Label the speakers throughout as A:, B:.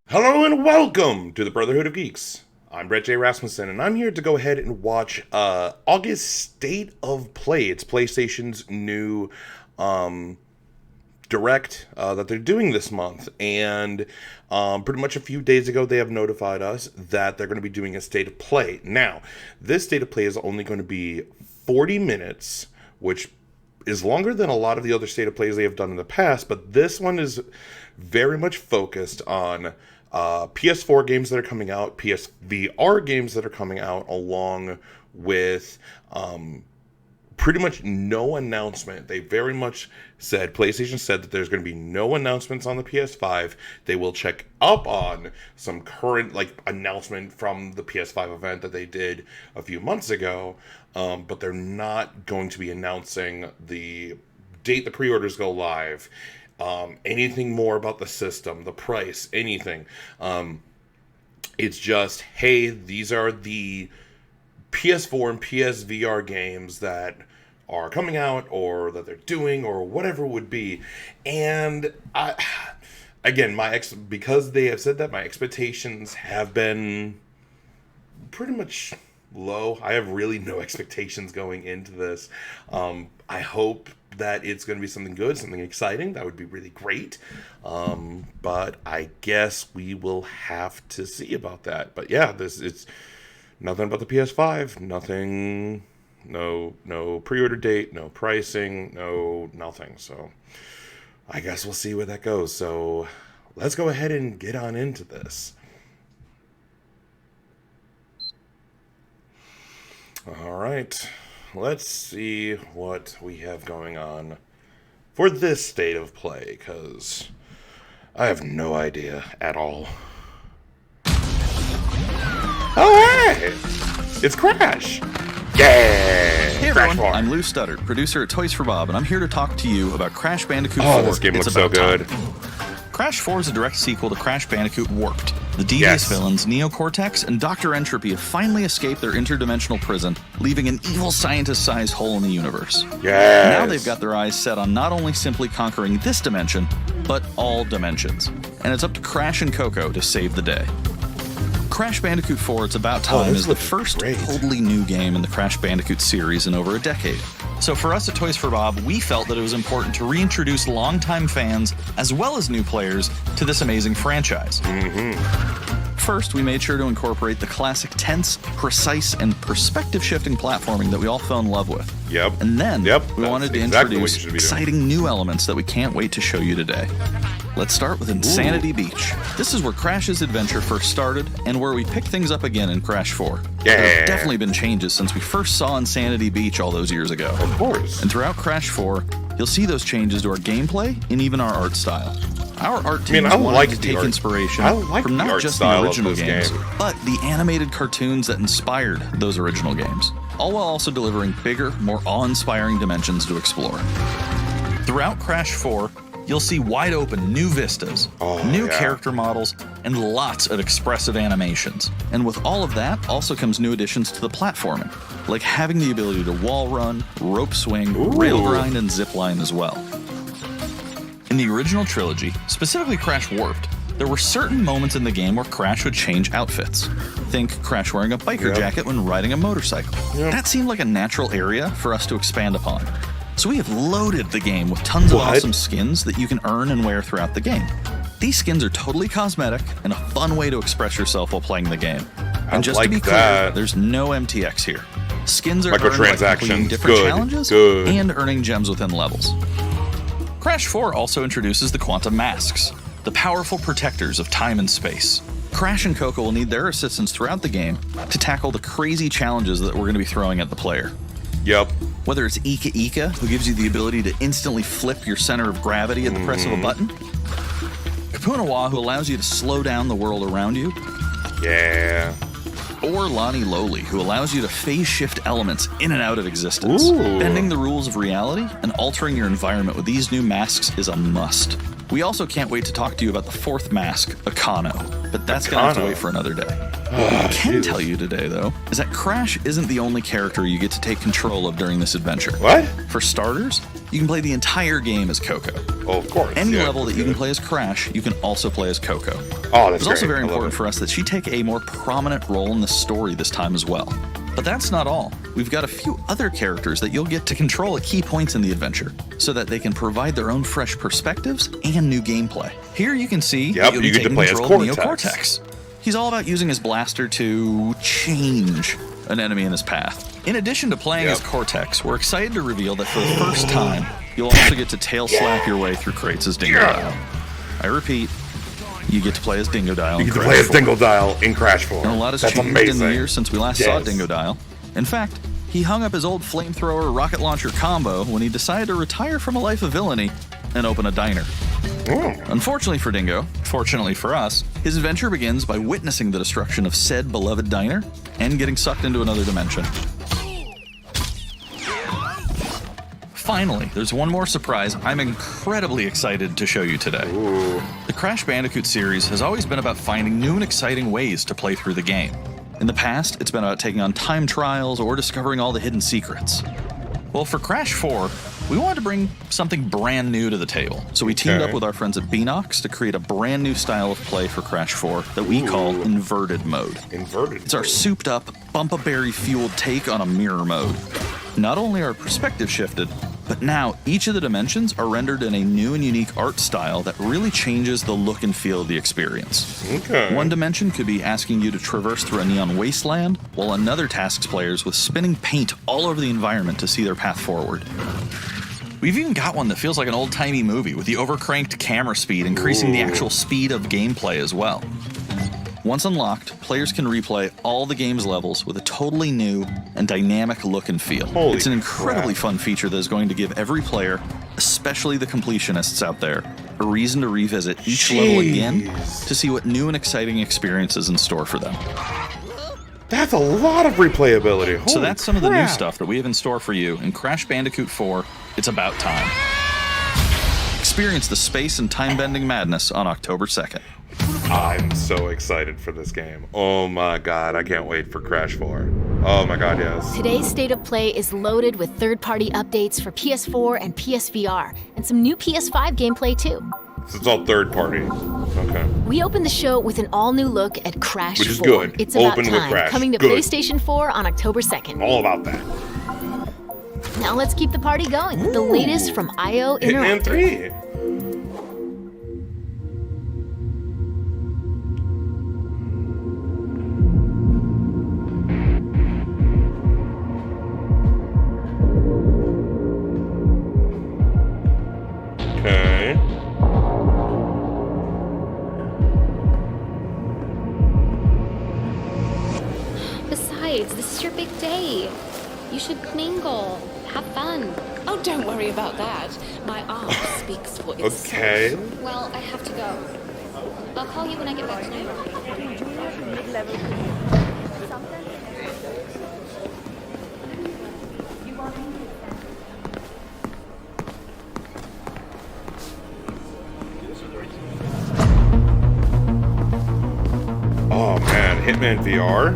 A: Hello and welcome to the Brotherhood of Geeks. I'm Brett J. Rasmussen, and I'm here to go ahead and watch August State of Play. It's PlayStation's new direct that they're doing this month, and pretty much a few days ago they have notified us that they're going to be doing a State of Play. Now, this State of Play is only going to be 40 minutes, which is longer than a lot of the other State of Plays they have done in the past, but this one is very much focused on PS4 games that are coming out, PSVR games that are coming out, along with pretty much no announcement. They very much said, PlayStation said that there's going to be no announcements on the PS5. They will check up on some current announcement from the PS5 event that they did a few months ago, but they're not going to be announcing the date the pre-orders go live. Anything more about the system, the price, anything. It's just, hey, these are the PS4 and PSVR games that are coming out, or that they're doing, or whatever it would be. And because they have said that, my expectations have been pretty much low. I have really no expectations going into this. I hope that it's going to be something good, something exciting. That would be really great. But I guess we will have to see about that. But yeah, it's nothing about the PS5, nothing, no pre-order date, no pricing, nothing. So I guess we'll see where that goes. So let's go ahead and get on into this. All right. Let's see what we have going on for this State of Play, because I have no idea at all. Oh, hey! It's Crash! Yeah!
B: Hey everyone, I'm Lou Studdard, producer at Toys for Bob, and I'm here to talk to you about Crash Bandicoot 4.
A: Oh, this game looks so good.
B: Crash 4 is a direct sequel to Crash Bandicoot Warped. The devious villains, Neo-Cortex and Dr. Entropy, have finally escaped their interdimensional prison, leaving an evil scientist-sized hole in the universe.
A: Yes.
B: Now they've got their eyes set on not only simply conquering this dimension, but all dimensions. And it's up to Crash and Coco to save the day. Crash Bandicoot 4 It's About Time is the first totally new game in the Crash Bandicoot series in over a decade. So for us at Toys for Bob, we felt that it was important to reintroduce longtime fans, as well as new players, to this amazing franchise. First, we made sure to incorporate the classic tense, precise, and perspective-shifting platforming that we all fell in love with.
A: Yep.
B: And then we wanted to introduce
A: doing.
B: exciting new elements that we can't wait to show you today. Let's start with Insanity Beach. This is where Crash's adventure first started, and where we pick things up again in Crash 4.
A: Yeah.
B: There have definitely been changes since we first saw Insanity Beach all those years ago.
A: Of course.
B: And throughout Crash 4, you'll see those changes to our gameplay and even our art style. Our art team wanted to take inspiration from not just the original games, but the animated cartoons that inspired those original games, all while also delivering bigger, more awe-inspiring dimensions to explore. Throughout Crash 4, you'll see wide-open new vistas, new character models, and lots of expressive animations. And with all of that also comes new additions to the platforming, like having the ability to wall run, rope swing, rail grind, and zip line as well. In the original trilogy, specifically Crash Warped, there were certain moments in the game where Crash would change outfits. Think Crash wearing a biker jacket when riding a motorcycle. That seemed like a natural area for us to expand upon. So we have loaded the game with tons of awesome skins that you can earn and wear throughout the game. These skins are totally cosmetic and a fun way to express yourself while playing the game. And just to be clear, there's no MTX here. Skins are earned by completing different challenges and earning gems within levels. Crash 4 also introduces the Quantum Masks, the powerful protectors of time and space. Crash and Coco will need their assistance throughout the game to tackle the crazy challenges that we're going to be throwing at the player.
A: Yep.
B: Whether it's Ika Ika, who gives you the ability to instantly flip your center of gravity at the press of a button, Kapunawa, who allows you to slow down the world around you, or Lonnie Lowly, who allows you to phase shift elements in and out of existence. Bending the rules of reality and altering your environment with these new masks is a must. We also can't wait to talk to you about the fourth mask, Akano, but that's going to have to wait for another day. What I can tell you today, though, is that Crash isn't the only character you get to take control of during this adventure.
A: What?
B: For starters, you can play the entire game as Coco.
A: Oh, of course.
B: Any level that you can play as Crash, you can also play as Coco.
A: Oh, that's
B: It's also very important for us that she take a more prominent role in the story this time as well. But that's not all. We've got a few other characters that you'll get to control at key points in the adventure, so that they can provide their own fresh perspectives and new gameplay. Here you can see
A: you get to play as
B: Cortex. He's all about using his blaster to change an enemy in his path. In addition to playing as Cortex, we're excited to reveal that for the first time, you'll also get to tail slap your way through crates as Dingodile. I repeat, you get to play as Dingodile.
A: You get to play as Dingodile in Crash 4.
B: And a lot has changed in the years since we last saw Dingodile. In fact, he hung up his old flamethrower rocket launcher combo when he decided to retire from a life of villainy and open a diner. Unfortunately for Dingo, fortunately for us, his adventure begins by witnessing the destruction of said beloved diner and getting sucked into another dimension. Finally, there's one more surprise I'm incredibly excited to show you today. The Crash Bandicoot series has always been about finding new and exciting ways to play through the game. In the past, it's been about taking on time trials or discovering all the hidden secrets. Well, for Crash 4, we wanted to bring something brand new to the table, so we teamed up with our friends at Beanox to create a brand new style of play for Crash 4 that we call Inverted Mode. It's our souped-up, bumpa-berry-fueled take on a mirror mode. Not only are perspectives shifted, but now each of the dimensions are rendered in a new and unique art style that really changes the look and feel of the experience. One dimension could be asking you to traverse through a neon wasteland, while another tasks players with spinning paint all over the environment to see their path forward. We've even got one that feels like an old-timey movie, with the overcranked camera speed increasing the actual speed of gameplay as well. Once unlocked, players can replay all the game's levels with a totally new and dynamic look and feel. It's an incredibly fun feature that is going to give every player, especially the completionists out there, a reason to revisit each level again to see what new and exciting experiences in store for them.
A: That's a lot of replayability.
B: So that's some of the new stuff that we have in store for you in Crash Bandicoot 4, It's About Time. Experience the space and time-bending madness on October 2nd.
A: I'm so excited for this game. Oh my god, I can't wait for Crash 4. Oh my god, yes.
C: Today's State of Play is loaded with third-party updates for PS4 and PSVR, and some new PS5 gameplay too.
A: So it's all third-party. Okay.
C: We opened the show with an all-new look at Crash 4.
A: Which is good.
C: It's About
A: Open
C: Time,
A: with Crash.
C: coming to PlayStation 4 on October 2nd.
A: All about that.
C: Now let's keep the party going with the latest from IO Interactive.
A: Hitman 3. Okay.
D: Besides, this is your big day. You should mingle, have fun. Oh, don't worry about that. My arm speaks for itself.
A: Okay.
D: Well, I have to go. I'll call you when I get back to you.
A: Oh man, Hitman VR?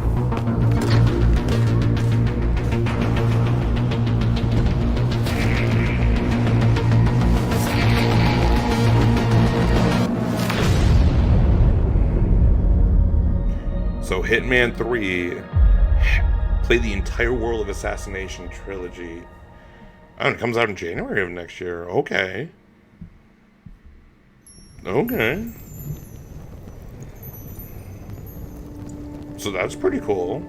A: So Hitman 3, play the entire World of Assassination trilogy. Oh, it comes out in January of next year. Okay. Okay. So that's pretty cool.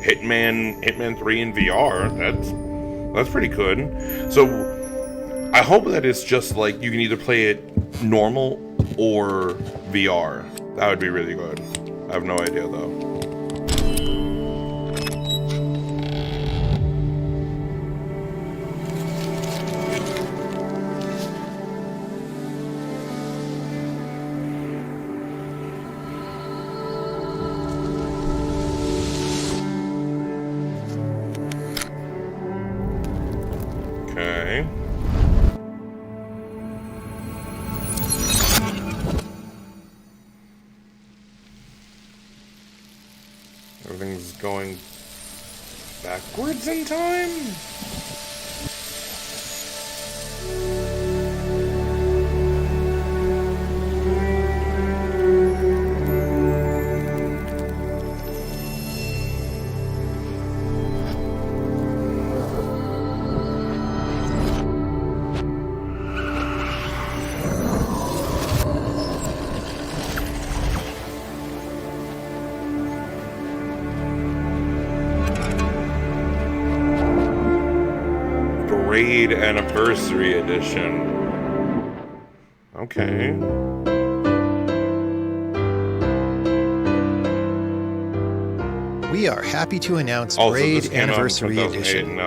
A: Hitman 3 in VR. That's pretty good. So I hope that it's just like you can either play it normal or VR. That would be really good. I have no idea though. Okay. Everything's going backwards in time? Anniversary Edition. Okay.
E: We are happy to announce Braid Anniversary Edition.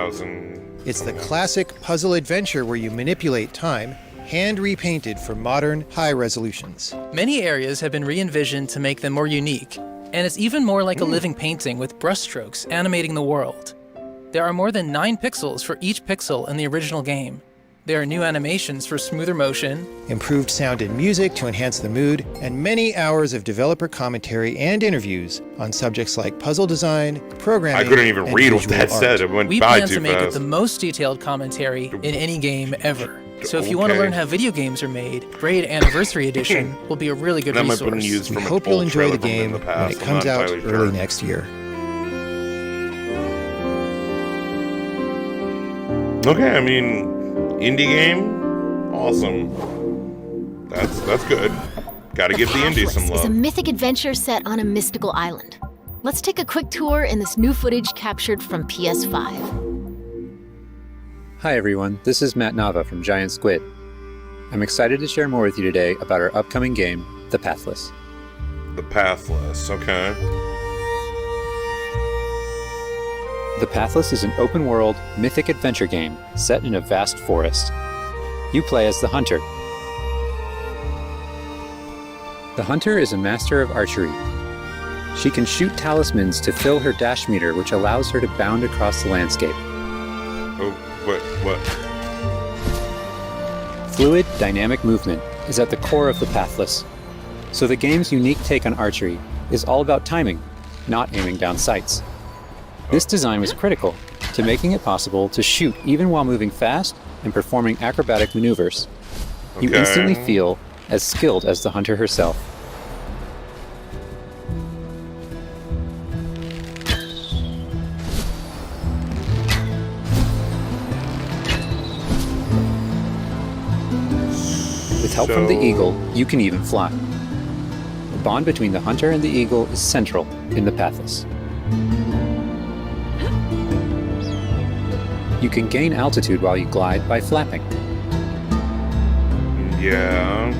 E: It's the classic puzzle adventure where you manipulate time, hand repainted for modern high resolutions.
F: Many areas have been re-envisioned to make them more unique, and it's even more like a living painting with brushstrokes animating the world. There are more than 9 pixels for each pixel in the original game. There are new animations for smoother motion,
E: improved sound and music to enhance the mood, and many hours of developer commentary and interviews on subjects like puzzle design, programming,
A: I couldn't even read what that said. It went by too fast.
F: We plan to make it the most detailed commentary in any game ever. So if you want to learn how video games are made, Braid Anniversary Edition will be a really good resource.
E: We hope you'll enjoy the game when it comes out early next year.
A: Okay, I mean, indie game, awesome. That's good. Gotta give the indies some love.
C: It's a mythic adventure set on a mystical island. Let's take a quick tour in this new footage captured from PS5.
G: Hi everyone, this is Matt Nava from Giant Squid. I'm excited to share more with you today about our upcoming game, The Pathless.
A: The Pathless, okay.
G: The Pathless is an open-world, mythic adventure game set in a vast forest. You play as the Hunter. The Hunter is a master of archery. She can shoot talismans to fill her dash meter, which allows her to bound across the landscape.
A: Oh, what?
G: Fluid, dynamic movement is at the core of the Pathless. So the game's unique take on archery is all about timing, not aiming down sights. This design was critical to making it possible to shoot even while moving fast and performing acrobatic maneuvers. You instantly feel as skilled as the Hunter herself. With help from the eagle, you can even fly. The bond between the Hunter and the eagle is central in the Pathless. You can gain altitude while you glide by flapping.
A: Yeah.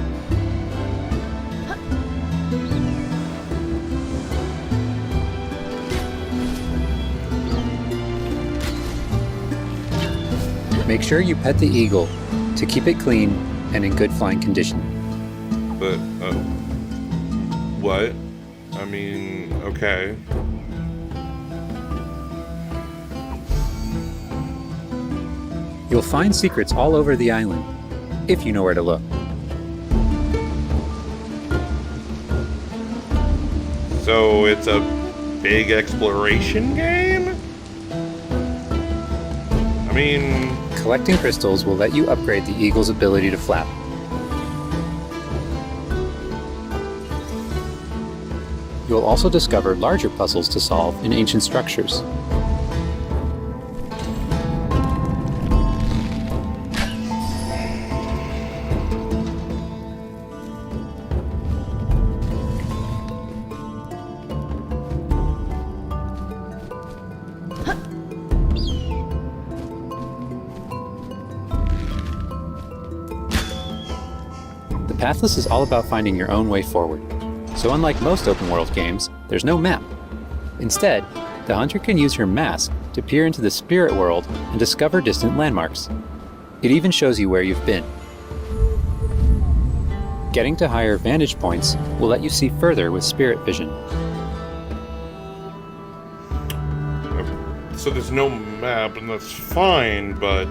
G: Make sure you pet the eagle to keep it clean and in good flying condition.
A: But, what? I mean, okay.
G: You'll find secrets all over the island, if you know where to look.
A: So it's a big exploration game? I mean...
G: Collecting crystals will let you upgrade the eagle's ability to flap. You'll also discover larger puzzles to solve in ancient structures. Pathless is all about finding your own way forward. So unlike most open-world games, there's no map. Instead, the Hunter can use her mask to peer into the spirit world and discover distant landmarks. It even shows you where you've been. Getting to higher vantage points will let you see further with spirit vision.
A: So there's no map, and that's fine, but...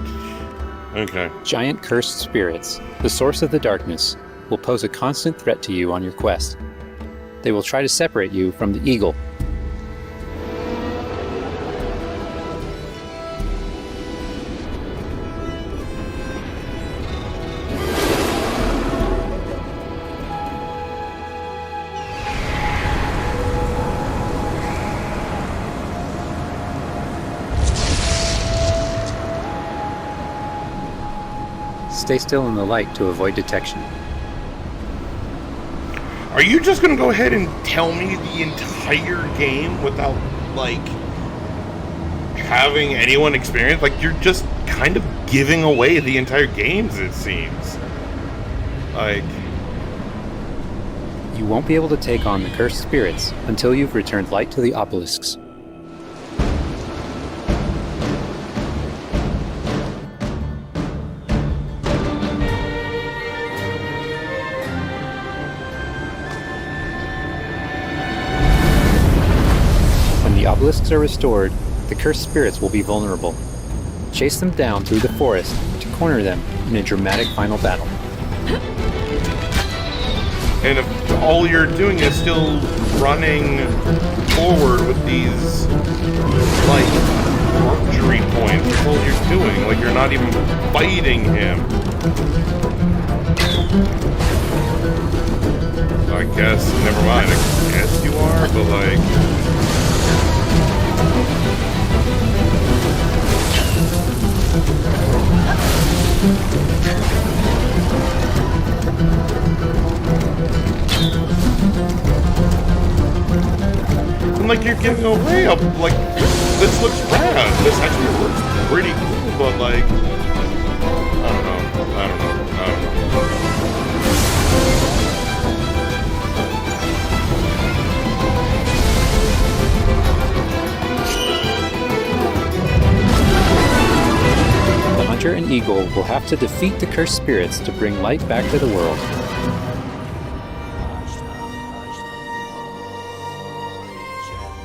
A: okay.
G: Giant cursed spirits, the source of the darkness, will pose a constant threat to you on your quest. They will try to separate you from the eagle. stay still in the light to avoid detection.
A: Are you just gonna go ahead and tell me the entire game without, like, having anyone experience? Like, you're just kind of giving away the entire games, it seems. Like...
G: You won't be able to take on the cursed spirits until you've returned light to the obelisks. When the obelisks are restored, the cursed spirits will be vulnerable. Chase them down through the forest to corner them in a dramatic final battle.
A: And if all you're doing is still running forward with these, like, archery points, that's all you're doing. Like, you're not even fighting him. I guess, never mind, I guess you are, but like... And like, you're giving away a, like, this looks rad. This actually looks pretty cool, but like, I don't know.
G: The hunter and eagle will have to defeat the cursed spirits to bring light back to the world.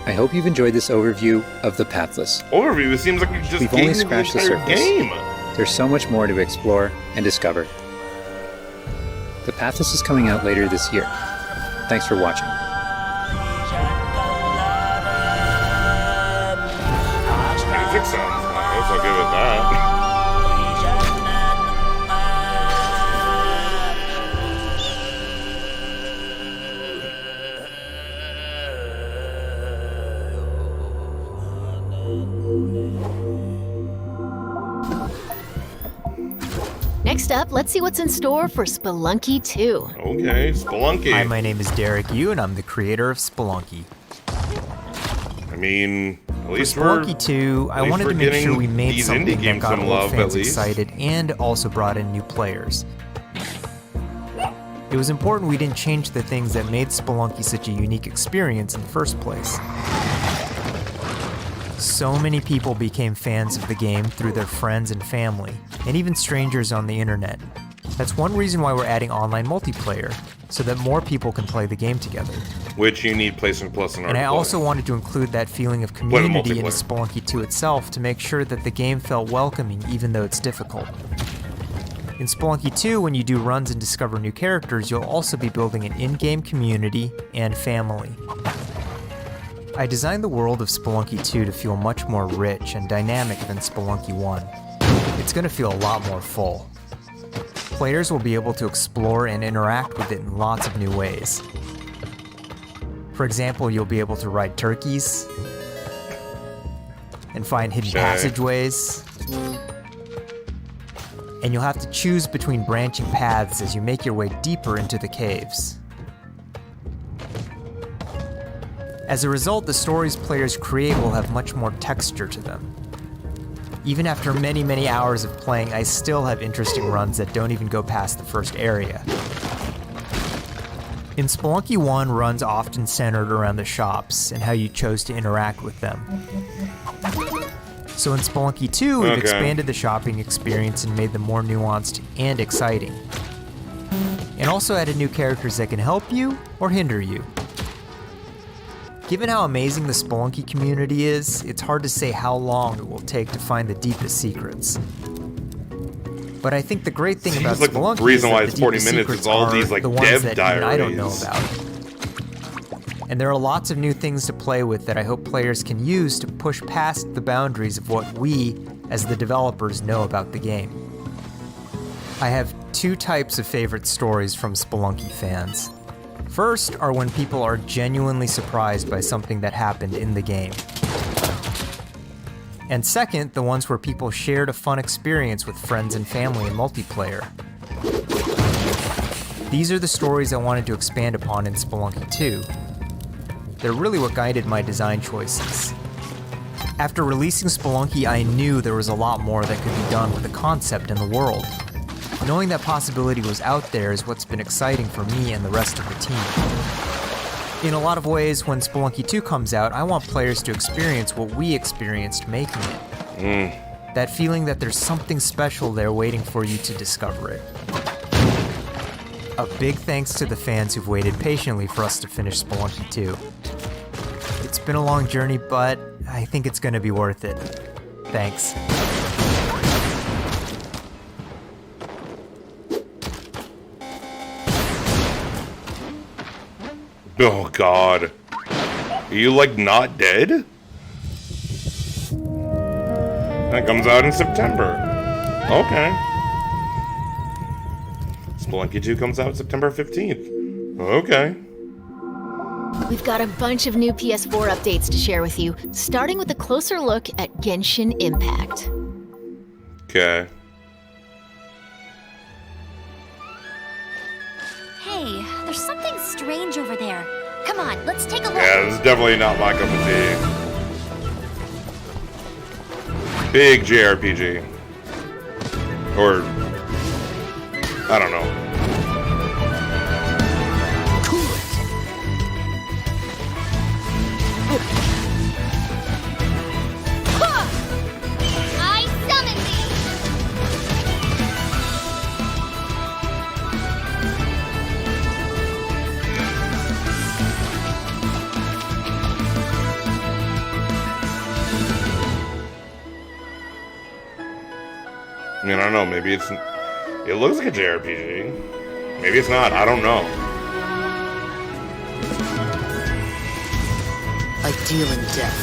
G: I hope you've enjoyed this overview of The Pathless.
A: Overview? It seems like you just
G: We've only scratched the surface.
A: Game.
G: There's so much more to explore and discover. The Pathless is coming out later this year. Thanks for watching.
A: Music sounds nice, I'll give it that.
C: Next up, let's see what's in store for Spelunky 2.
A: Okay, Spelunky.
H: Hi, my name is Derek Yu, and I'm the creator of Spelunky.
A: I mean, at least
H: for Spelunky 2, I wanted to make sure we made something that got old fans excited and also brought in new players. It was important we didn't change the things that made Spelunky such a unique experience in the first place. So many people became fans of the game through their friends and family, and even strangers on the internet. That's one reason why we're adding online multiplayer, so that more people can play the game together.
A: Which you need PlayStation Plus in order to play.
H: And I also wanted to include that feeling of community in Spelunky 2 itself to make sure that the game felt welcoming even though it's difficult. In Spelunky 2, when you do runs and discover new characters, you'll also be building an in-game community and family. I designed the world of Spelunky 2 to feel much more rich and dynamic than Spelunky 1. It's going to feel a lot more full. Players will be able to explore and interact with it in lots of new ways. For example, you'll be able to ride turkeys and find hidden passageways. And you'll have to choose between branching paths as you make your way deeper into the caves. As a result, the stories players create will have much more texture to them. Even after many, many hours of playing, I still have interesting runs that don't even go past the first area. In Spelunky 1, runs often centered around the shops and how you chose to interact with them. So in Spelunky 2, we've expanded the shopping experience and made them more nuanced and exciting. And also added new characters that can help you or hinder you. Given how amazing the Spelunky community is, it's hard to say how long it will take to find the deepest secrets. But I think the great thing about Spelunky is that the deepest secrets are the ones that even I don't know about. And there are lots of new things to play with that I hope players can use to push past the boundaries of what we, as the developers, know about the game. I have two types of favorite stories from Spelunky fans. First are when people are genuinely surprised by something that happened in the game. And second, the ones where people shared a fun experience with friends and family in multiplayer. These are the stories I wanted to expand upon in Spelunky 2. They're really what guided my design choices. After releasing Spelunky, I knew there was a lot more that could be done with the concept and the world. Knowing that possibility was out there is what's been exciting for me and the rest of the team. In a lot of ways, when Spelunky 2 comes out, I want players to experience what we experienced making it. That feeling that there's something special there waiting for you to discover it. A big thanks to the fans who've waited patiently for us to finish Spelunky 2. It's been a long journey, but I think it's gonna be worth it. Thanks.
A: Oh god. Are you like not dead? That comes out in September. Okay. Spelunky 2 comes out September 15th. Okay.
C: We've got a bunch of new PS4 updates to share with you, starting with a closer look at Genshin Impact.
A: Okay.
I: Hey, there's something strange over there. Come on, let's take a look.
A: Yeah, this is definitely not my cup of tea. Big JRPG. Or, I don't know.
I: I summon thee!
A: I mean, I don't know, maybe it's... It looks like a JRPG. Maybe it's not, I don't know.
J: I deal in death.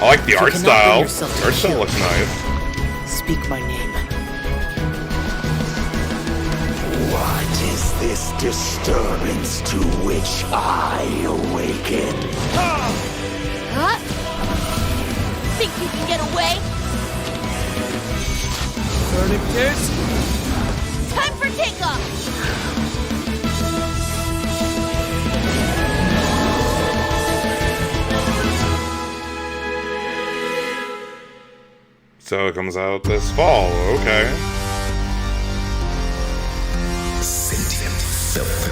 A: I like the art style.
J: The
A: art style looks nice.
J: Speak my name.
K: What is this disturbance to which I awaken?
I: Huh? Think you can get away? Time for takeoff!
A: So it comes out this fall, okay.
K: Sentient filth.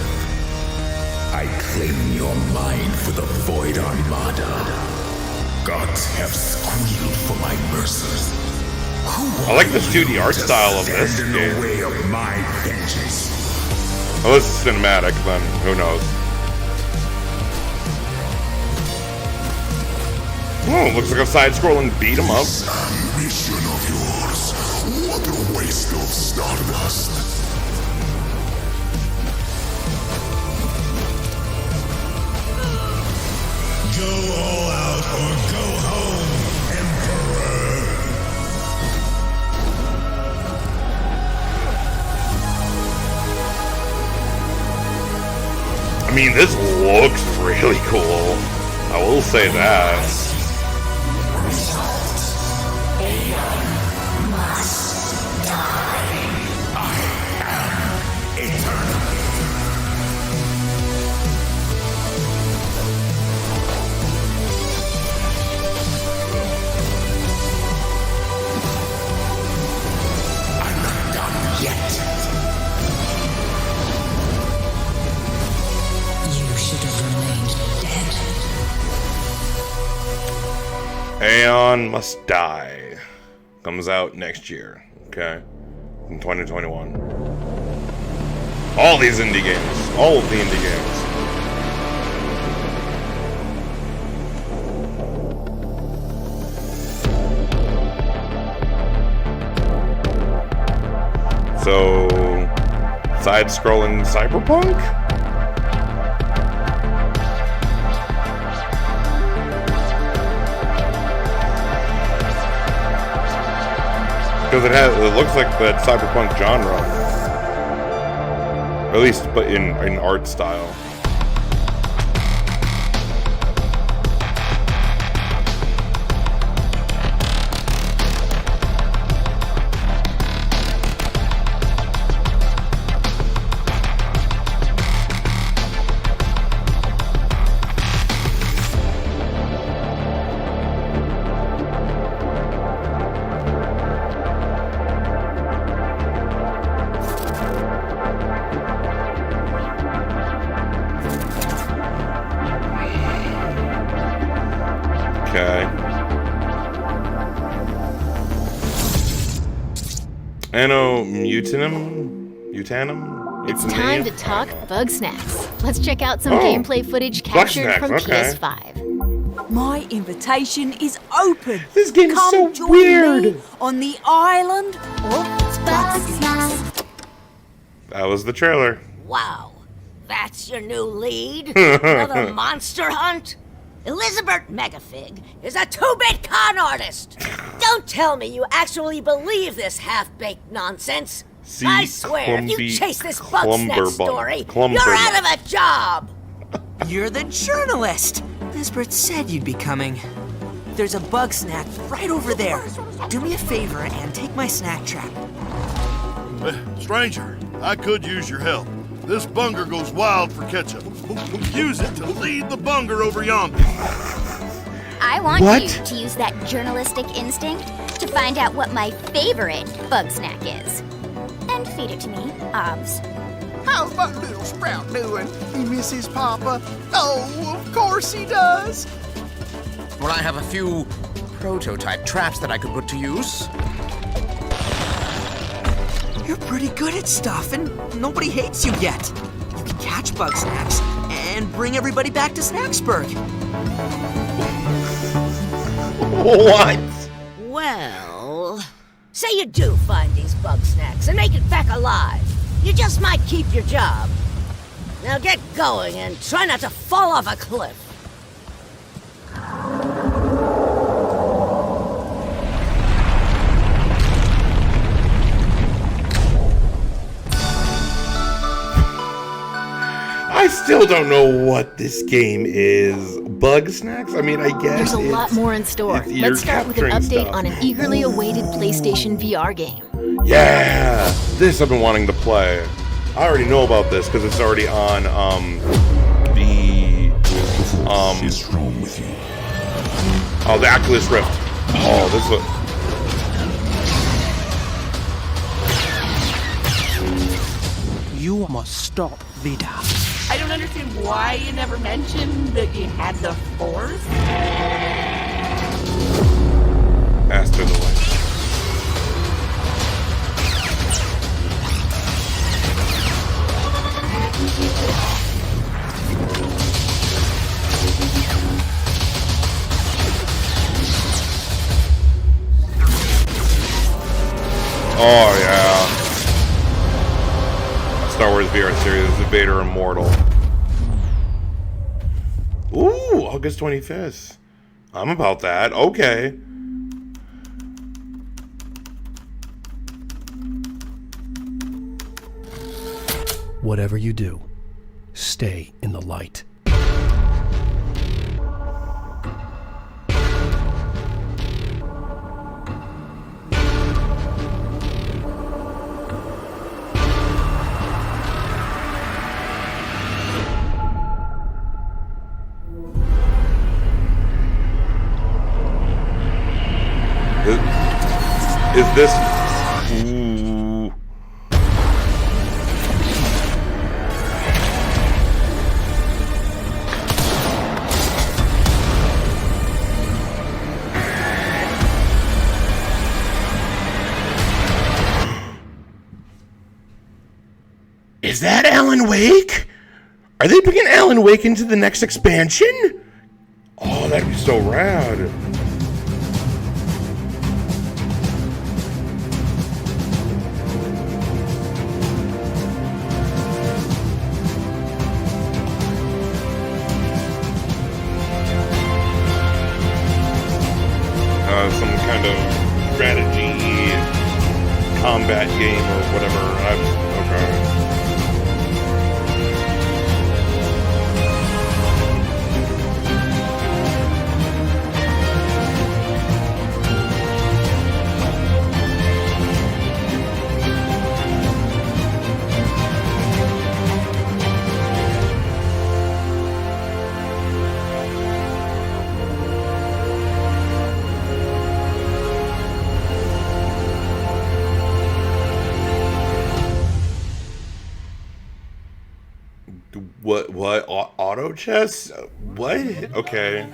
K: I claim your mind for the Void Armada. Gods have squealed for my mercies.
A: I like the 2D art style of this game.
K: In the way of my vengeance.
A: Oh, this is cinematic, then who knows? Oh, looks like a side-scrolling beat-em-up.
K: Mission of yours. What a waste of stardust. Go all out or go home, Emperor.
A: I mean, this looks really cool. I will say that. Aeon Must Die comes out next year, okay? In 2021. All these indie games. All of the indie games. So, side-scrolling Cyberpunk? Because it looks like that cyberpunk genre, or at least, but in art style. Okay. Mutanum?
C: It's time to talk Bug Snacks. Let's check out some gameplay footage captured from PS5.
L: My invitation is open.
A: This game is so weird.
L: On the island of Bug Snacks.
A: That was the trailer.
M: Wow, that's your new lead? Another monster hunt? Elizabeth Megafig is a 2-bit con artist. Don't tell me you actually believe this half-baked nonsense. I swear, if you chase this bug snack story, you're out of a job.
J: You're the journalist. Lisbeth said you'd be coming. There's a bug snack right over there. Do me a favor and take my snack trap.
N: Stranger, I could use your help. This bunger goes wild for ketchup. Use it to lead the bunger over yonder.
I: I want you to use that journalistic instinct to find out what my favorite bug snack is. And feed it to me, obs.
O: How's my little sprout doing? He misses Papa? Oh, of course he does.
P: Well, I have a few prototype traps that I could put to use.
J: You're pretty good at stuff, and nobody hates you yet. You can catch bug snacks and bring everybody back to Snacksburg.
A: What?
M: Well, say you do find these bug snacks and make it back alive. You just might keep your job. Now get going and try not to fall off a cliff.
A: I still don't know what this game is. Bug snacks? I mean, I guess
C: there's a lot more in store. Let's start with an update on an eagerly awaited PlayStation VR game.
A: Yeah, this I've been wanting to play. I already know about this because it's already on the Oculus Rift. Oh, this is
J: You must stop Vida.
Q: I don't understand why you never mentioned that you had the Force.
A: Asked her the way. Oh yeah. Star Wars VR series, The Vader Immortal. Ooh, August 25th. I'm about that. Okay.
R: Whatever you do, stay in the light.
A: Is this... Ooh. Is that Alan Wake? Are they bringing Alan Wake into the next expansion? Oh, that'd be so rad. Some kind of strategy combat game or whatever. Okay. What? Auto chess? What? Okay.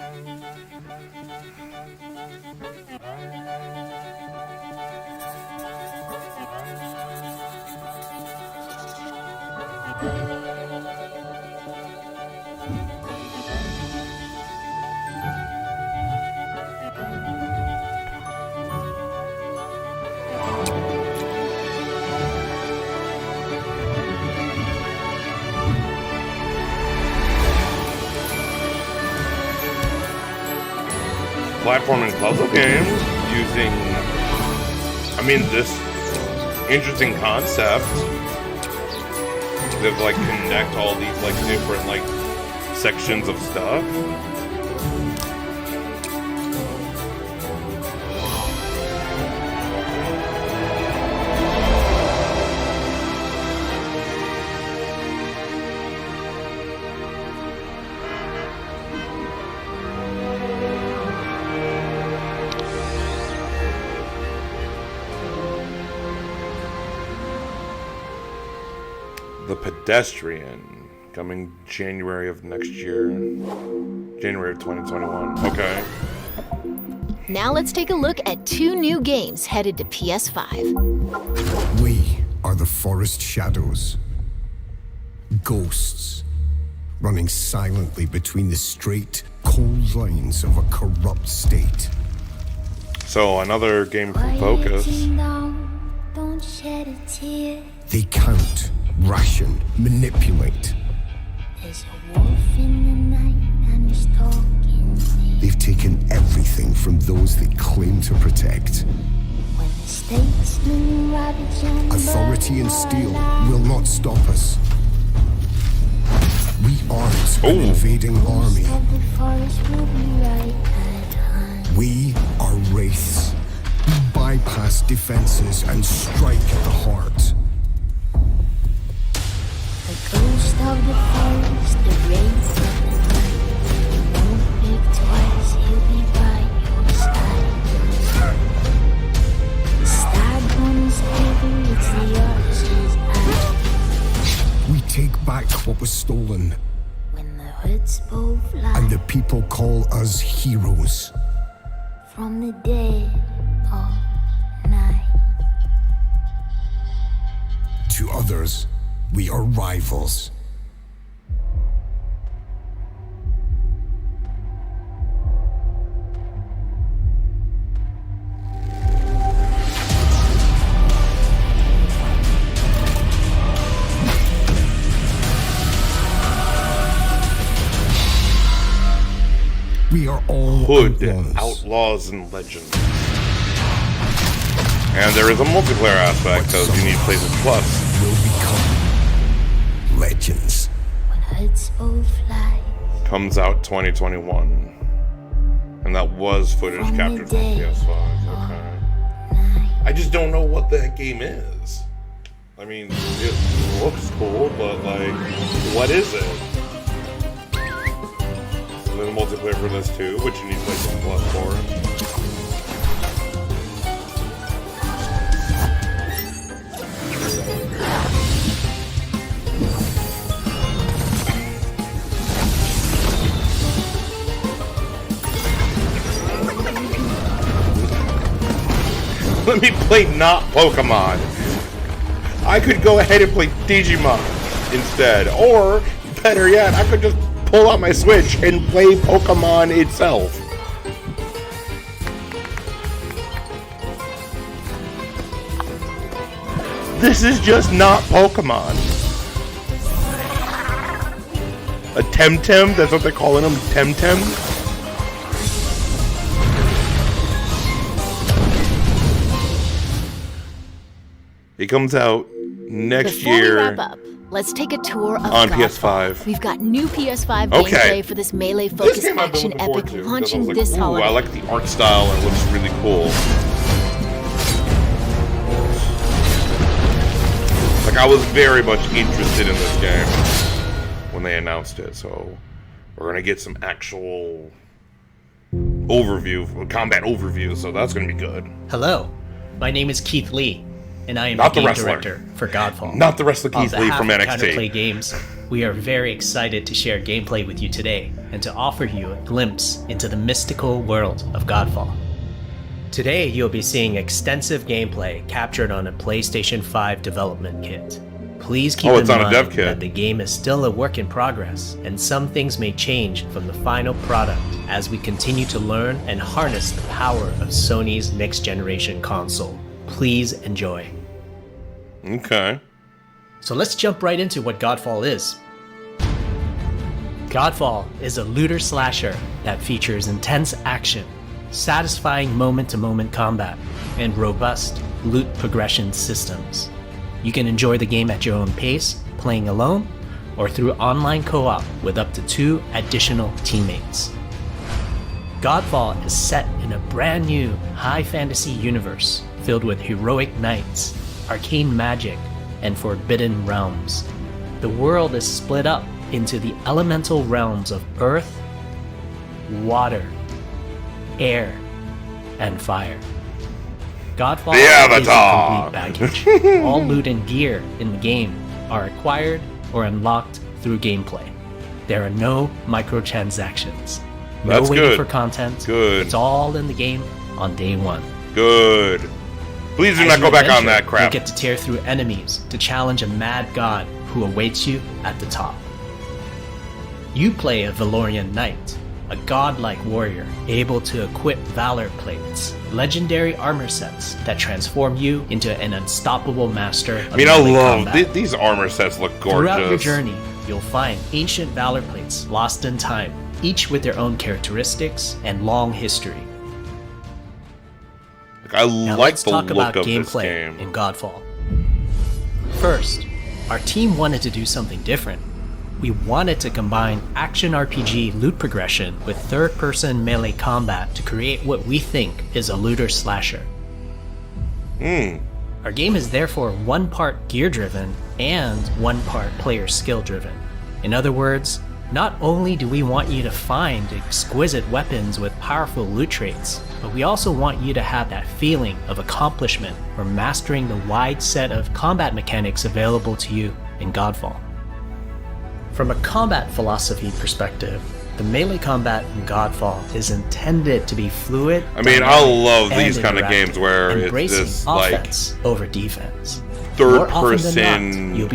A: platforming puzzle game using, I mean, this interesting concept that like connect all these like different like sections of stuff. The Pedestrian, coming January of next year. January of 2021. Okay.
C: Now let's take a look at 2 new games headed to PS5.
K: We are the forest shadows. Ghosts, running silently between the straight, cold lines of a corrupt state.
A: So, another game from Focus.
K: Don't shed a tear. They count, ration, manipulate. There's a wolf in the night and he's talking to me. They've taken everything from those they claim to protect. When the statesman ravage on authority and steel will not stop us. We aren't an invading army. We are wraiths. We bypass defenses and strike at the heart. The ghost of the forest, the wraith of the night. Won't think twice, he'll be by your side. The stab on his quiver, it's the archer's eye. We take back what was stolen. When the hoods both fly. And the people call us heroes. From the dead of night. To others, we are rivals. We are all
A: Hood, Outlaws and Legends. And there is a multiplayer aspect, because you need to play the Plus.
K: Will become legends. When hoods both fly.
A: Comes out 2021. And that was footage captured from PS5. Okay. I just don't know what that game is. I mean, it looks cool, but like, what is it? And then the multiplayer for this too, which you need to play some Plus for. Let me play not Pokemon. I could go ahead and play Digimon instead. Or, better yet, I could just pull out my Switch and play Pokemon itself. This is just not Pokemon. A Temtem? That's what they're calling them? Temtem? It comes out next year.
C: Before we wrap up, let's take a tour of
A: on
C: Godfall.
A: PS5.
C: We've got new PS5 gameplay for this melee-focused action epic launching this holiday.
A: I like the art style and it looks really cool. Like, I was very much interested in this game when they announced it, so we're gonna get some actual overview, combat overview, so that's gonna be good.
S: Hello, my name is Keith Lee, and I am the game director for Godfall.
A: Not the wrestler Keith Lee from NXT.
S: Counterplay Games, we are very excited to share gameplay with you today and to offer you a glimpse into the mystical world of Godfall. Today, you'll be seeing extensive gameplay captured on a PlayStation 5 development kit. Please keep in mind that the game is still a work in progress, and some things may change from the final product as we continue to learn and harness the power of Sony's next-generation console. Please enjoy.
A: Okay.
S: So let's jump right into what Godfall is. Godfall is a looter slasher that features intense action, satisfying moment-to-moment combat, and robust loot progression systems. You can enjoy the game at your own pace, playing alone, or through online co-op with up to 2 additional teammates. Godfall is set in a brand new high fantasy universe filled with heroic knights, arcane magic, and forbidden realms. The world is split up into the elemental realms of earth, water, air, and fire. Godfall is a complete package. All loot and gear in the game are acquired or unlocked through gameplay. There are no microtransactions. No waiting for content.
A: Good.
S: It's all in the game on day one.
A: Good. Please do not go back on that crap.
S: You get to tear through enemies to challenge a mad god who awaits you at the top. You play a Valorian knight, a godlike warrior able to equip valor plates, legendary armor sets that transform you into an unstoppable master of melee combat.
A: These armor sets look gorgeous.
S: Throughout your journey, you'll find ancient valor plates lost in time, each with their own characteristics and long history.
A: I like the look of this game.
S: In Godfall. First, our team wanted to do something different. We wanted to combine action RPG loot progression with third-person melee combat to create what we think is a looter slasher. Our game is therefore 1 part gear-driven and 1 part player skill-driven. In other words, not only do we want you to find exquisite weapons with powerful loot traits, but we also want you to have that feeling of accomplishment or mastering the wide set of combat mechanics available to you in Godfall. From a combat philosophy perspective, the melee combat in Godfall is intended to be fluid.
A: I mean, I love these kind of games where it's this
S: offense over defense.
A: Third-person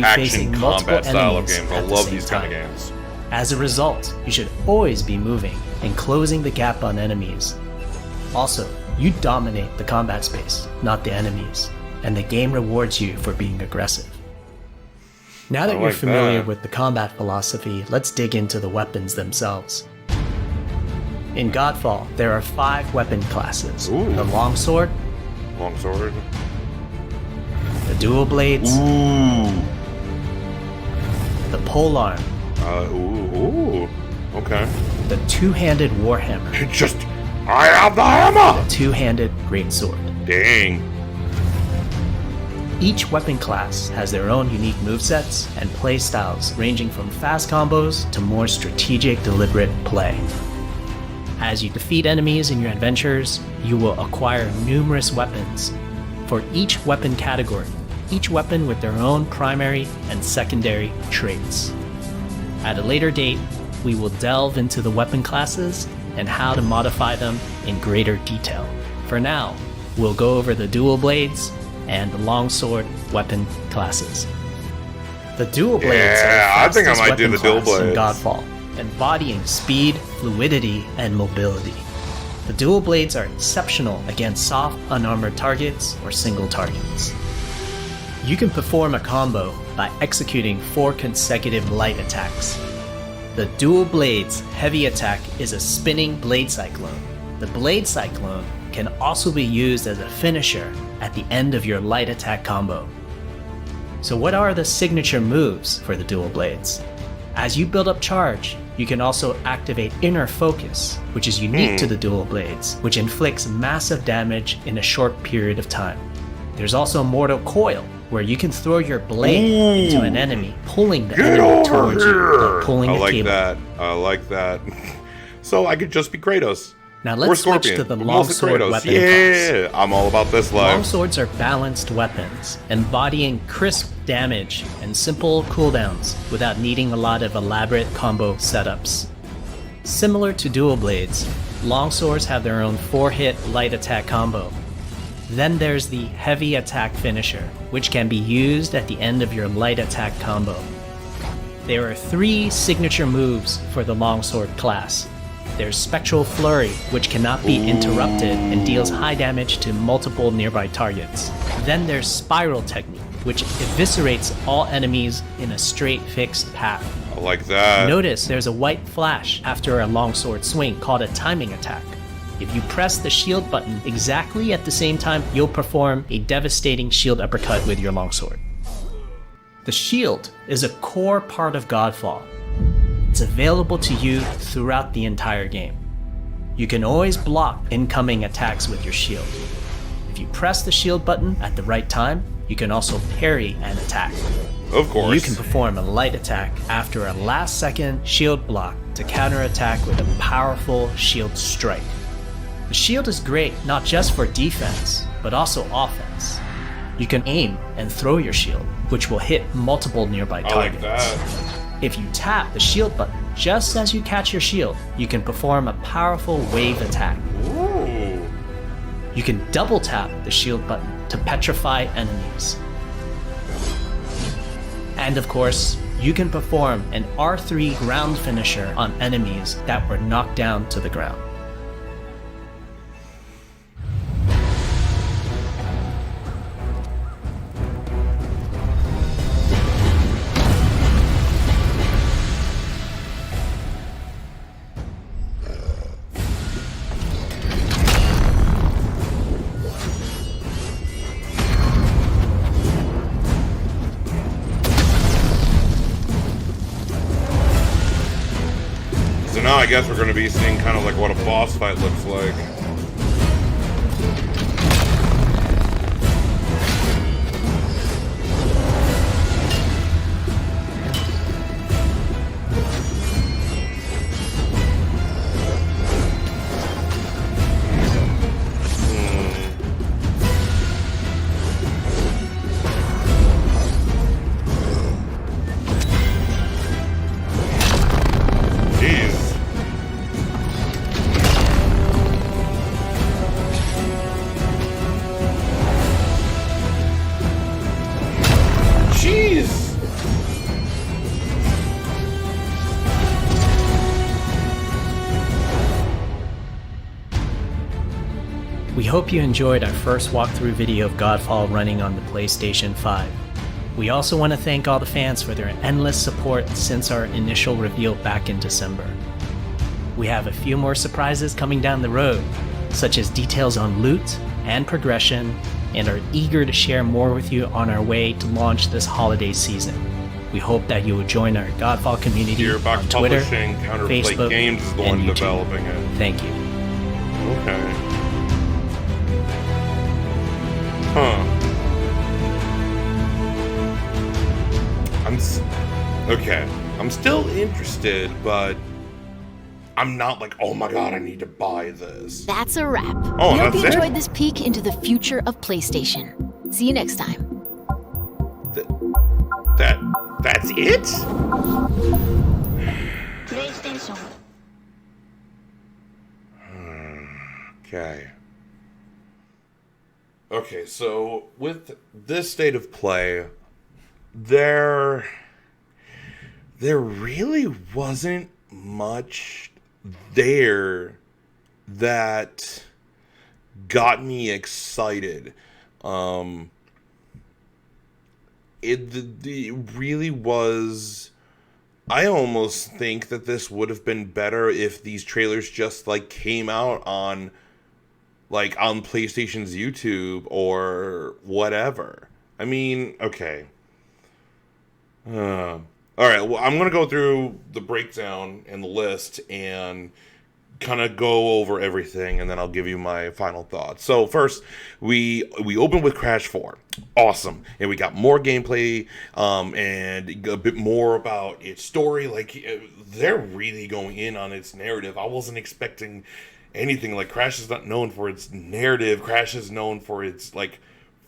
A: action combat style of games. I love these kind of games.
S: As a result, you should always be moving and closing the gap on enemies. Also, you dominate the combat space, not the enemies, and the game rewards you for being aggressive. Now that you're familiar with the combat philosophy, let's dig into the weapons themselves. In Godfall, there are 5 weapon classes. The longsword, the dual blades, the polearm,
A: okay.
S: the two-handed warhammer.
A: I have the hammer!
S: The two-handed greatsword.
A: Dang.
S: Each weapon class has their own unique movesets and playstyles ranging from fast combos to more strategic, deliberate play. As you defeat enemies in your adventures, you will acquire numerous weapons. For each weapon category, each weapon with their own primary and secondary traits. At a later date, we will delve into the weapon classes and how to modify them in greater detail. For now, we'll go over the dual blades and the longsword weapon classes. The dual blades are the fastest weapon class in Godfall, embodying speed, fluidity, and mobility. The dual blades are exceptional against soft, unarmored targets or single targets. You can perform a combo by executing 4 consecutive light attacks. The dual blades heavy attack is a spinning blade cyclone. The blade cyclone can also be used as a finisher at the end of your light attack combo. So what are the signature moves for the dual blades? As you build up charge, you can also activate Inner Focus, which is unique to the dual blades, which inflicts massive damage in a short period of time. There's also Mortal Coil, where you can throw your blade into an enemy, pulling the enemy towards you, like pulling a cable.
A: I like that. So I could just be Kratos.
S: Now let's switch to the longsword weapon class.
A: I'm all about this life.
S: Longswords are balanced weapons, embodying crisp damage and simple cooldowns without needing a lot of elaborate combo setups. Similar to dual blades, longswords have their own 4-hit light attack combo. Then there's the heavy attack finisher, which can be used at the end of your light attack combo. There are 3 signature moves for the longsword class. There's Spectral Flurry, which cannot be interrupted and deals high damage to multiple nearby targets. Then there's Spiral Technique, which eviscerates all enemies in a straight fixed path.
A: I like that.
S: Notice there's a white flash after a longsword swing called a timing attack. If you press the shield button exactly at the same time, you'll perform a devastating shield uppercut with your longsword. The shield is a core part of Godfall. It's available to you throughout the entire game. You can always block incoming attacks with your shield. If you press the shield button at the right time, you can also parry an attack.
A: Of course.
S: You can perform a light attack after a last-second shield block to counterattack with a powerful shield strike. The shield is great not just for defense, but also offense. You can aim and throw your shield, which will hit multiple nearby targets.
A: I like that.
S: If you tap the shield button just as you catch your shield, you can perform a powerful wave attack.
A: Ooh.
S: You can double tap the shield button to petrify enemies. And of course, you can perform an R3 ground finisher on enemies that were knocked down to the ground.
A: Now I guess we're going to be seeing kind of like what a boss fight looks like.
S: We hope you enjoyed our first walkthrough video of Godfall running on the PlayStation 5. We also want to thank all the fans for their endless support since our initial reveal back in December. We have a few more surprises coming down the road, such as details on loot and progression, and are eager to share more with you on our way to launch this holiday season. We hope that you will join our Godfall community on Twitter, Facebook,
A: Games is the
S: and
A: one
S: YouTube.
A: developing it.
S: Thank you.
A: Okay. Huh. Okay. I'm still interested, but I'm not like, oh my god, I need to buy this.
C: That's a wrap.
A: Oh,
C: we hope you
A: that's it?
C: enjoyed this peek into the future of PlayStation. See you next time.
A: That's it?
L: PlayStation.
A: Okay. Okay, so with this state of play, there really wasn't much there that got me excited. It really was. I almost think that this would have been better if these trailers just like came out on PlayStation's YouTube or whatever. I mean, okay. All right, well, I'm going to go through the breakdown and the list and kind of go over everything, and then I'll give you my final thoughts. So first, we open with Crash 4. Awesome. And we got more gameplay and a bit more about its story. Like, they're really going in on its narrative. I wasn't expecting anything. Like, Crash is not known for its narrative. Crash is known for its, like,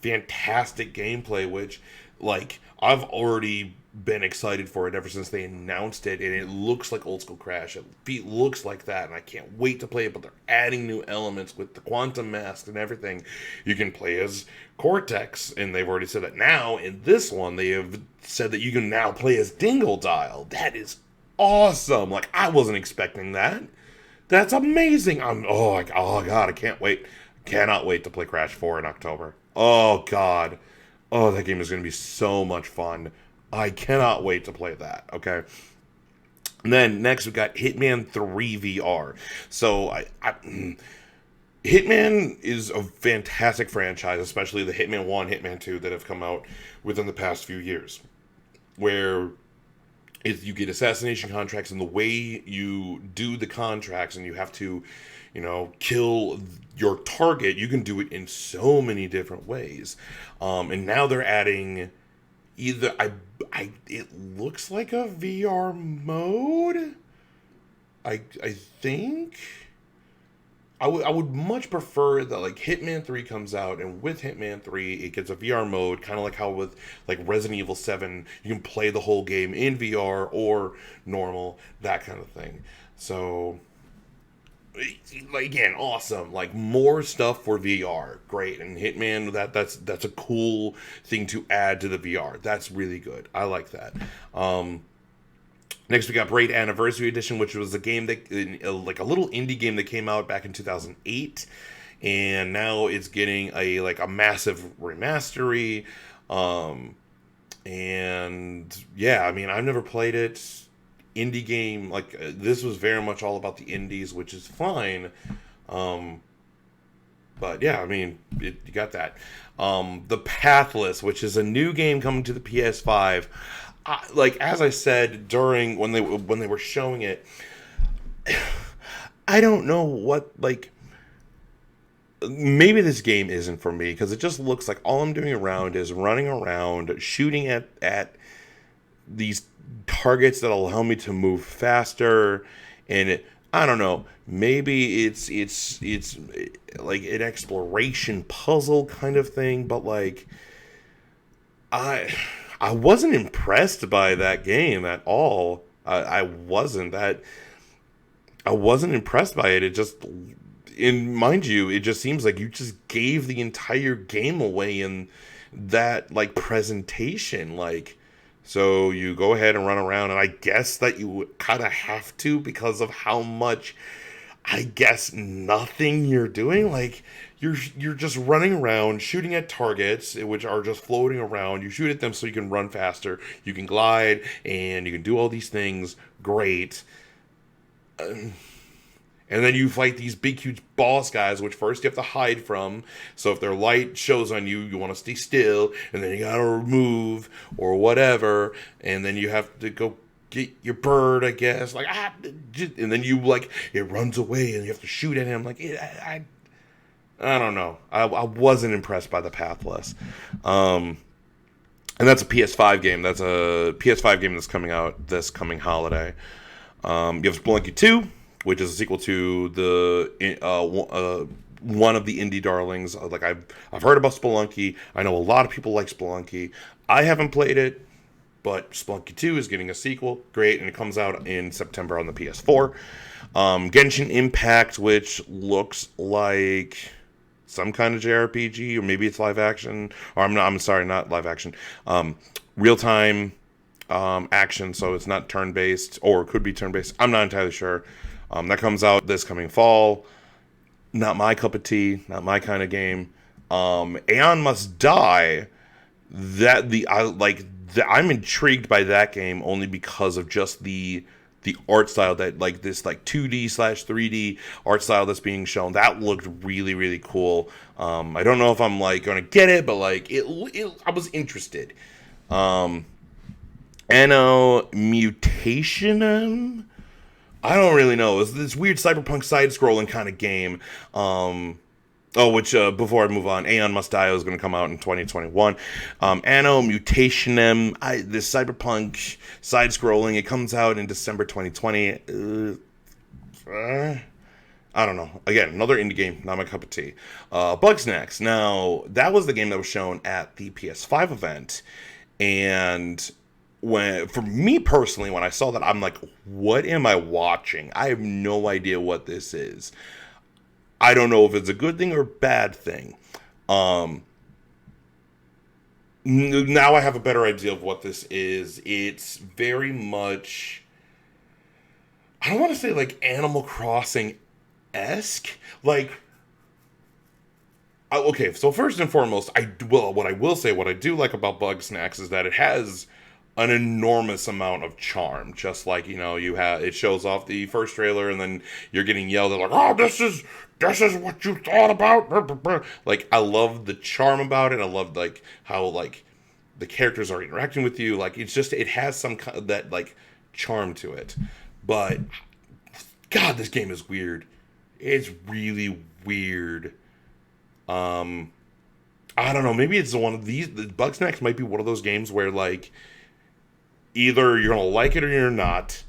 A: fantastic gameplay, which, like, I've already been excited for it ever since they announced it, and it looks like old school Crash. It looks like that, and I can't wait to play it. But they're adding new elements with the quantum mask and everything. You can play as Cortex, and they've already said that now. In this one, they have said that you can now play as Dingle Dial. That is awesome. Like, I wasn't expecting that. That's amazing. Oh god, I can't wait. Cannot wait to play Crash 4 in October. Oh god. Oh, that game is going to be so much fun. I cannot wait to play that, okay? And then next we got Hitman 3 VR. So Hitman is a fantastic franchise, especially the Hitman 1, Hitman 2 that have come out within the past few years, where if you get assassination contracts, and the way you do the contracts, and you have to, kill your target, you can do it in so many different ways. And now they're adding either, it looks like a VR mode, I think. I would much prefer that, like, Hitman 3 comes out, and with Hitman 3, it gets a VR mode, kind of like how with, like, Resident Evil 7, you can play the whole game in VR or normal, that kind of thing. So, like, again, awesome. Like, more stuff for VR, great. And Hitman, that's a cool thing to add to the VR. That's really good. I like that. Next, we got Braid Anniversary Edition, which was a game that, like a little indie game that came out back in 2008, and now it's getting a massive remastery. And yeah, I mean, I've never played it. Indie game, this was very much all about the indies, which is fine. But yeah, I mean, you got that. The Pathless, which is a new game coming to the PS5. As I said during when they were showing it, I don't know what, maybe this game isn't for me, because it just looks like all I'm doing around is running around shooting at these targets that allow me to move faster, and I don't know, maybe it's like an exploration puzzle kind of thing, but I wasn't impressed by that game at all. I wasn't impressed by it. It just, mind you, it just seems like you just gave the entire game away in that presentation. So you go ahead and run around, and I guess that you kind of have to, because of how much, I guess, nothing you're doing. You're just running around shooting at targets, which are just floating around. You shoot at them so you can run faster, you can glide, and you can do all these things. Great. And then you fight these big, huge boss guys, which first you have to hide from. So if their light shows on you, you want to stay still, and then you gotta move or whatever, and then you have to go get your bird, I guess. And then it runs away, and you have to shoot at him. I don't know. I wasn't impressed by the Pathless. And that's a PS5 game. That's a PS5 game that's coming out this coming holiday. You have Spelunky 2, which is a sequel to the one of the indie darlings. I've heard about Spelunky. I know a lot of people like Spelunky. I haven't played it, but Spelunky 2 is getting a sequel. Great, and it comes out in September on the PS4. Genshin Impact, which looks like some kind of JRPG, or maybe it's live action, or I'm sorry, not live action, real-time action, so it's not turn-based, or it could be turn-based. I'm not entirely sure. That comes out this coming fall. Not my cup of tea, not my kind of game. Aeon Must Die, I'm intrigued by that game only because of just the art style, that this 2D/3D art style that's being shown. That looked really, really cool. I don't know if I'm gonna get it, but I was interested. Anno Mutationum, I don't really know. It's this weird cyberpunk side-scrolling kind of game. Before I move on, Aeon Must Die is going to come out in 2021. Anno Mutationum, this cyberpunk side-scrolling, it comes out in December 2020. I don't know. Again, another indie game, not my cup of tea. Bugsnax. Now, that was the game that was shown at the PS5 event, and for me personally, when I saw that, I'm like, what am I watching? I have no idea what this is. I don't know if it's a good thing or bad thing. Now I have a better idea of what this is. It's very much, I don't want to say Animal Crossing-esque. Okay, so first and foremost, what I do like about Bugsnax is that it has an enormous amount of charm. Just like, it shows off the first trailer, and then you're getting yelled at like, oh, this is what you thought about. Like, I love the charm about it. I love like how like the characters are interacting with you. Like, it has some kind of that like charm to it. But God, this game is weird. It's really weird. I don't know. Maybe it's one of these. The Bugsnax might be one of those games where like either you're gonna like it or you're not.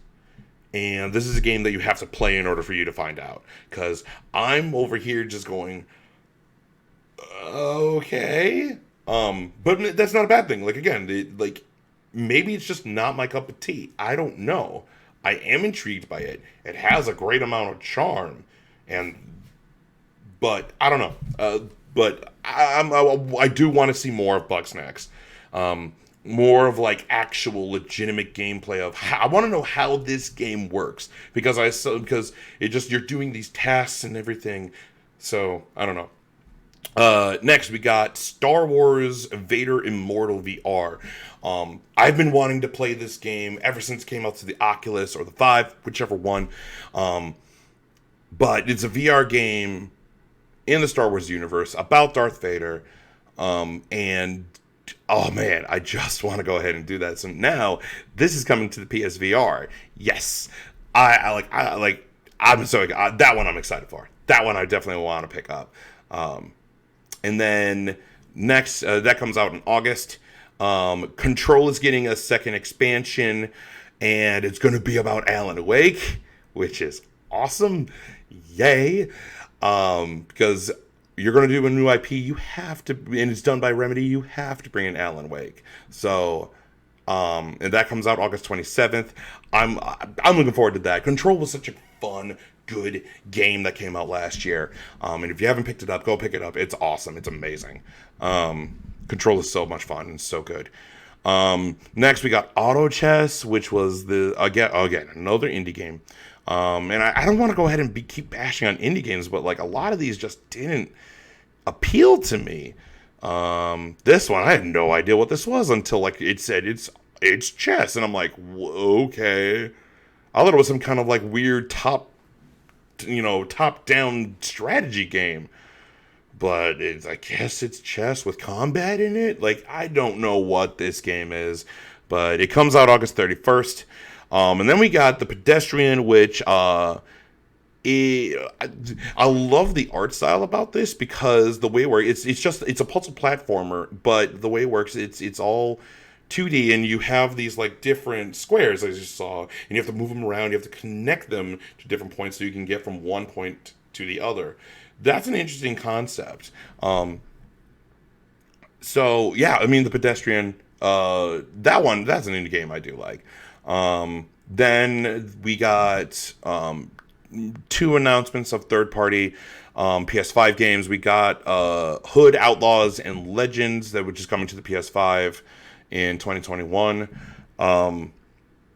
A: And this is a game that you have to play in order for you to find out. Because I'm over here just going, okay. But that's not a bad thing. Like, again, maybe it's just not my cup of tea. I don't know. I am intrigued by it. It has a great amount of charm. But I don't know. But I do want to see more of Bugsnax. More of like actual legitimate gameplay of I want to know how this game works because you're doing these tasks and everything. So I don't know. Next we got Star Wars Vader Immortal VR. I've been wanting to play this game ever since it came out to the Oculus or the Vive, whichever one. But it's a VR game in the Star Wars universe about Darth Vader. And oh man, I just want to go ahead and do that. So now this is coming to the PSVR. Yes, I'm so that one I'm excited for. That one I definitely want to pick up. And then next, that comes out in August. Control is getting a second expansion, and it's going to be about Alan Wake, which is awesome. Yay! Because you're going to do a new IP, you have to, and it's done by Remedy, you have to bring in Alan Wake. So, and that comes out August 27th. I'm looking forward to that. Control was such a fun, good game that came out last year. And if you haven't picked it up, go pick it up. It's awesome. It's amazing. Control is so much fun and so good. Next, we got Auto Chess, which was again another indie game. And I don't want to go ahead and keep bashing on indie games, but like a lot of these just didn't appeal to me. This one, I had no idea what this was until like it said it's chess, and I'm like, okay. I thought it was some kind of like weird top-down strategy game, but I guess it's chess with combat in it. Like, I don't know what this game is, but it comes out August 31st. And then we got The Pedestrian, which I love the art style about this because the way it works, it's a puzzle platformer, but the way it works, it's all 2D, and you have these like different squares as you saw, and you have to move them around. You have to connect them to different points so you can get from one point to the other. That's an interesting concept. So yeah, I mean, The Pedestrian, that's an indie game I do like. Then we got 2 announcements of third-party PS5 games. We got Hood, Outlaws, and Legends, which is coming to the PS5 in 2021.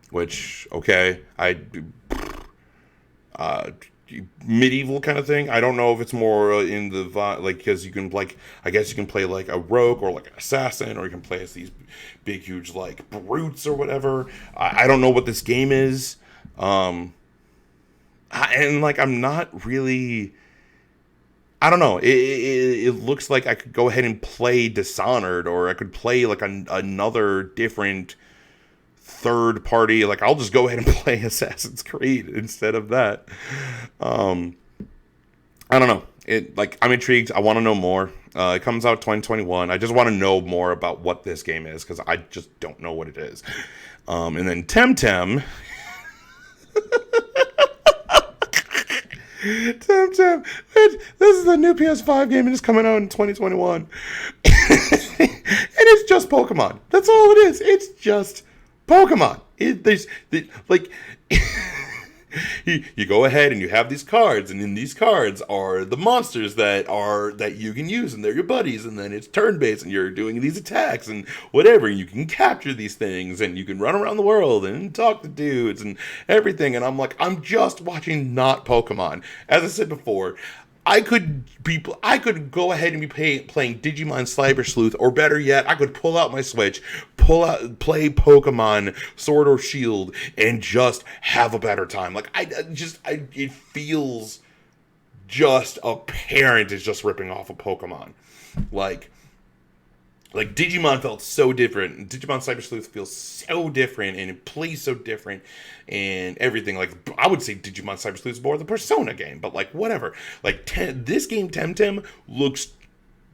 A: Which, okay, medieval kind of thing. I don't know if it's more in the because you can I guess you can play like a rogue or like an assassin, or you can play as these big huge like brutes or whatever. I don't know what this game is, and like I'm not really. I don't know. It looks like I could go ahead and play Dishonored, or I could play like another different third party. Like, I'll just go ahead and play Assassin's Creed instead of that. I don't know. I'm intrigued. I want to know more. It comes out 2021. I just want to know more about what this game is, because I just don't know what it is. And then Temtem. Temtem. This is the new PS5 game, and it's coming out in 2021. And it's just Pokemon. That's all it is. It's just Pokemon. You go ahead and you have these cards, and in these cards are the monsters that you can use, and they're your buddies, and then it's turn-based, and you're doing these attacks and whatever, and you can capture these things, and you can run around the world and talk to dudes and everything. And I'm like, I'm just watching not Pokemon. As I said before, I could go ahead and be playing Digimon Cyber Sleuth, or better yet, I could pull out my Switch, play Pokemon Sword or Shield, and just have a better time. Like, it feels just apparent it's just ripping off a Pokemon. Like Digimon felt so different. Digimon Cyber Sleuth feels so different, and it plays so different, and everything. Like, I would say Digimon Cyber Sleuth is more the Persona game, but like, whatever. Like, this game, Temtem, looks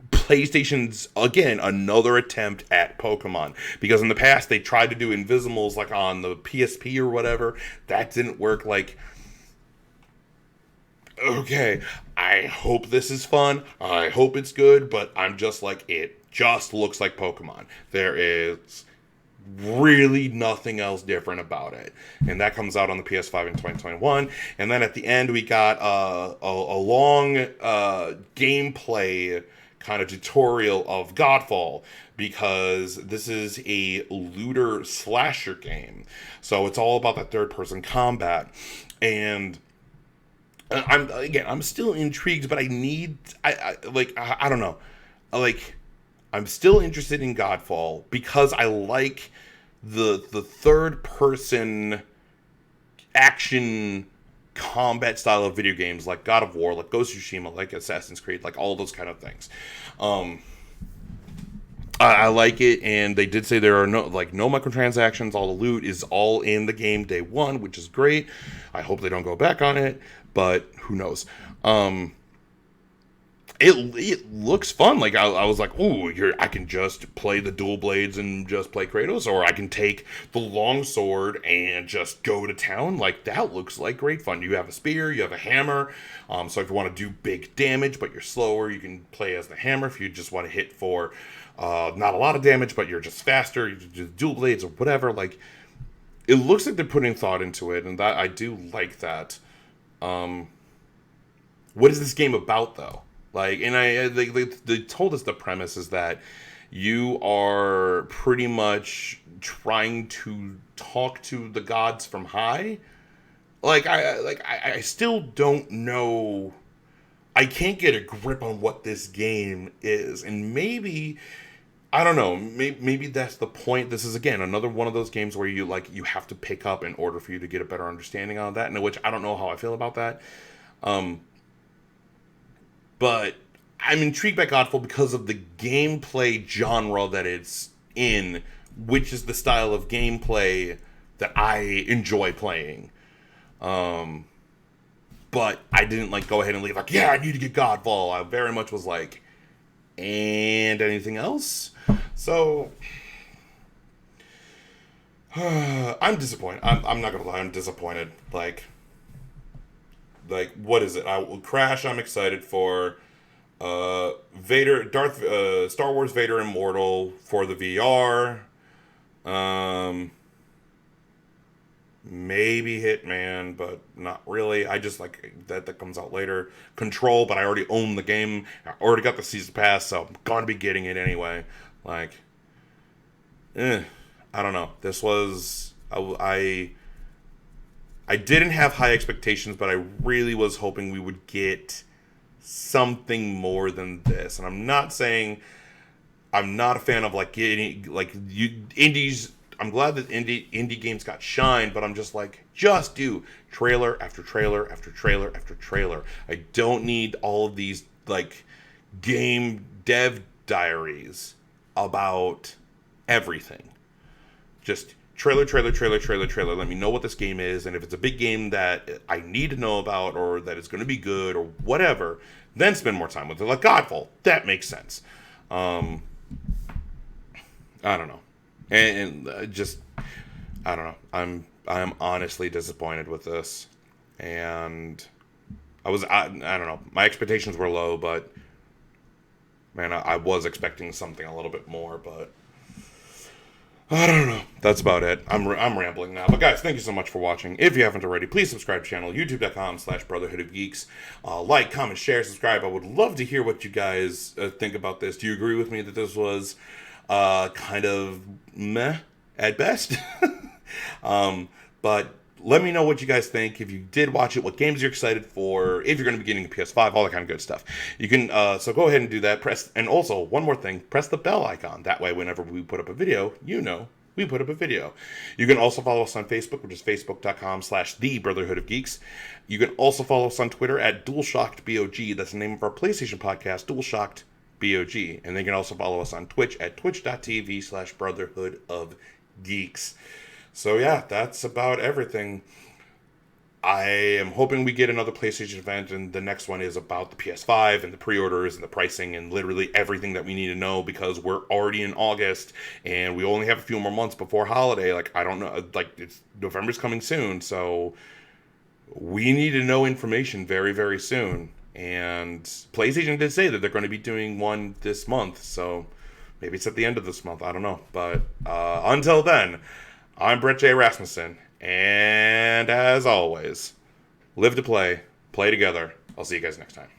A: PlayStation's, again, another attempt at Pokemon. Because in the past, they tried to do Invisimals, like, on the PSP or whatever. That didn't work. Like, okay, I hope this is fun. I hope it's good, but I'm just like, it just looks like Pokemon. There is really nothing else different about it. And that comes out on the PS5 in 2021. And then at the end, we got a long gameplay kind of tutorial of Godfall, because this is a looter slasher game. So it's all about that third-person combat. And I'm still intrigued, but I don't know. Like, I'm still interested in Godfall because I like the third person action combat style of video games, like God of War, like Ghost of Tsushima, like Assassin's Creed, like all those kind of things. I like it, and they did say there are no microtransactions. All the loot is all in the game day one, which is great. I hope they don't go back on it, but who knows? It looks fun. Like, I was like, ooh, I can just play the dual blades and just play Kratos, or I can take the long sword and just go to town. Like, that looks like great fun. You have a spear, you have a hammer. So if you want to do big damage, but you're slower, you can play as the hammer. If you just want to hit for not a lot of damage, but you're just faster, you do dual blades or whatever. Like, it looks like they're putting thought into it, and that I do like that. What is this game about, though? Like, and they told us the premise is that you are pretty much trying to talk to the gods from high. I still don't know. I can't get a grip on what this game is, and maybe, I don't know, maybe that's the point. This is, again, another one of those games where you have to pick up in order for you to get a better understanding on that, and which I don't know how I feel about that. But I'm intrigued by Godfall because of the gameplay genre that it's in, which is the style of gameplay that I enjoy playing. But I didn't go ahead and leave yeah, I need to get Godfall. I very much was like, and anything else? So I'm disappointed. I'm not gonna lie, I'm disappointed. Like, what is it? Crash, I'm excited for. Star Wars Vader Immortal for the VR. Maybe Hitman, but not really. I just like that comes out later. Control, but I already own the game. I already got the season pass, so I'm gonna be getting it anyway. I don't know. This was I didn't have high expectations, but I really was hoping we would get something more than this. And I'm not saying I'm not a fan of indies. I'm glad that indie games got shine, but I'm just just do trailer after trailer after trailer after trailer. I don't need all of these game dev diaries about everything. Just trailer. Let me know what this game is, and if it's a big game that I need to know about, or that it's going to be good, or whatever, then spend more time with it. Like Godfall, that makes sense. I don't know, and just I don't know. I'm honestly disappointed with this, and I don't know. My expectations were low, but man, I was expecting something a little bit more, but I don't know. That's about it. I'm rambling now. But guys, thank you so much for watching. If you haven't already, please subscribe to the channel, youtube.com/Brotherhood of Geeks. Like, comment, share, subscribe. I would love to hear what you guys think about this. Do you agree with me that this was kind of meh at best? But let me know what you guys think. If you did watch it, what games you're excited for, if you're going to be getting a PS5, all that kind of good stuff. You can, so go ahead and do that. And also, one more thing, press the bell icon. That way, whenever we put up a video, you know we put up a video. You can also follow us on Facebook, which is facebook.com/The Brotherhood of Geeks. You can also follow us on Twitter at DualShockedBOG. That's the name of our PlayStation podcast, DualShockedBOG. And they can also follow us on Twitch at twitch.tv/Brotherhood of Geeks. So yeah, that's about everything. I am hoping we get another PlayStation event, and the next one is about the PS5 and the pre-orders and the pricing and literally everything that we need to know, because we're already in August and we only have a few more months before holiday. Like, I don't know, like, it's November's coming soon, so we need to know information very, very soon. And PlayStation did say that they're going to be doing one this month, so maybe it's at the end of this month, I don't know. But until then, I'm Brett J. Rasmussen. And as always, live to play together. I'll see you guys next time.